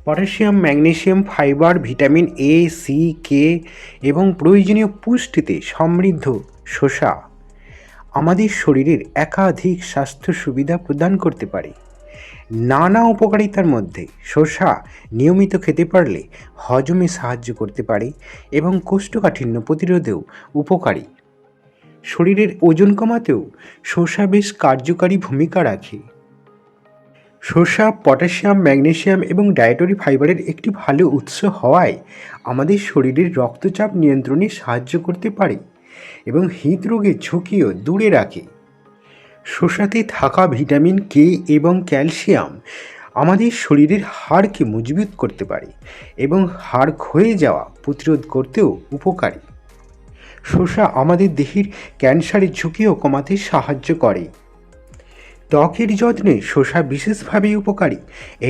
Potassium, magnesium, fibre, vitamin A, C, K এবং প্রয়োজনীয় পুষ্টিতে সমৃদ্ধ শসা আমাদের শরীরের একাধিক স্বাস্থ্য সুবিধা প্রদান করতে পারে। নানা উপকারিতার মধ্যে শসা নিয়মিত খেতে পারলে হজমে সাহায্য করতে পারে এবং কোষ্ঠকাঠিন্য প্রতিরোধেও উপকারী। শরীরের ওজন কমাতেও শসা বেশ কার্যকারী ভূমিকা রাখে। শসা পটাশিয়াম, ম্যাগনেসিয়াম এবং ডায়েটরি ফাইবারের একটি ভালো উৎস হওয়ায় আমাদের শরীরের রক্তচাপ নিয়ন্ত্রণে সাহায্য করতে পারে এবং হৃদরোগের ঝুঁকিও দূরে রাখে। শসাতে থাকা ভিটামিন কে এবং ক্যালসিয়াম আমাদের শরীরের হাড়কে মজবুত করতে পারে এবং হাড় ক্ষয়ে যাওয়া প্রতিরোধ করতেও উপকারী। শসা আমাদের দেহের ক্যান্সারের ঝুঁকিও কমাতে সাহায্য করে। ত্বকের যত্নে শসা বিশেষভাবে উপকারী।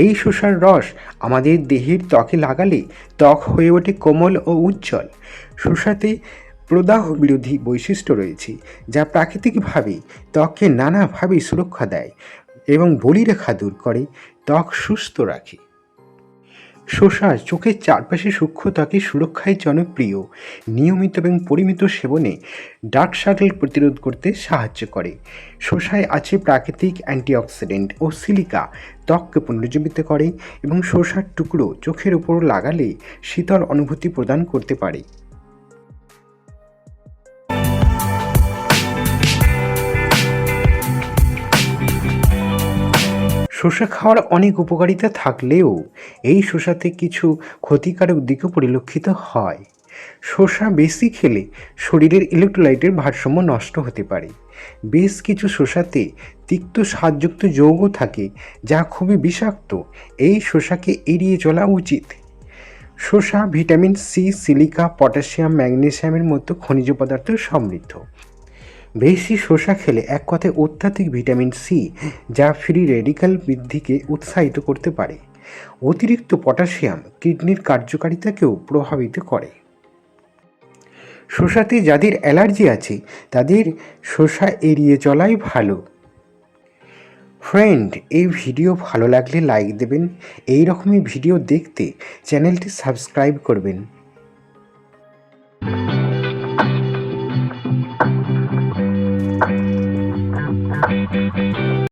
এই শসার রস আমাদের দেহের ত্বকে লাগালে ত্বক হয়ে ওঠে কোমল ও উজ্জ্বল। শসাতে প্রদাহ বিরোধী বৈশিষ্ট্য রয়েছে, যা প্রাকৃতিকভাবে ত্বককে নানাভাবে সুরক্ষা দেয় এবং বলিরেখা দূর করে, ত্বক সুস্থ রাখে। শসা চোখের চারপাশে সূক্ষ্ম ত্বকের সুরক্ষায় জনপ্রিয়। নিয়মিত এবং পরিমিত সেবনে ডার্ক সার্কেল প্রতিরোধ করতে সাহায্য করে। শসায় আছে প্রাকৃতিক অ্যান্টিঅক্সিডেন্ট ও সিলিকা, ত্বককে পুনরুজ্জীবিত করে এবং শসার টুকরো চোখের উপর লাগালে শীতল অনুভূতি প্রদান করতে পারে। শসা খাওয়ার অনেক উপকারিতা থাকলেও এই শসাতে কিছু ক্ষতিকারক দিকও পরিলক্ষিত হয়। শসা বেশি খেলে শরীরের ইলেকট্রোলাইটের ভারসাম্য নষ্ট হতে পারে। বেশ কিছু শসাতে তিক্ত স্বাদযুক্ত যৌগ থাকে, যা খুবই বিষাক্ত। এই শসাকে এড়িয়ে চলা উচিত। শসা ভিটামিন সি, সিলিকা, পটাশিয়াম, ম্যাগনেসিয়ামের মতো খনিজ পদার্থ সমৃদ্ধ। বেশি শসা খেলে এক কথায় অত্যাধিক ভিটামিন সি, যা ফ্রি রেডিক্যাল বৃদ্ধিকে উৎসাহিত করতে পারে। অতিরিক্ত পটাশিয়াম কিডনির কার্যকারিতাকেও প্রভাবিত করে। শসাতে যাদের অ্যালার্জি আছে তাদের শসা এড়িয়ে চলাই ভালো। ফ্রেন্ড, এই ভিডিও ভালো লাগলে লাইক দেবেন। এই রকমই ভিডিও দেখতে চ্যানেলটি সাবস্ক্রাইব করবেন।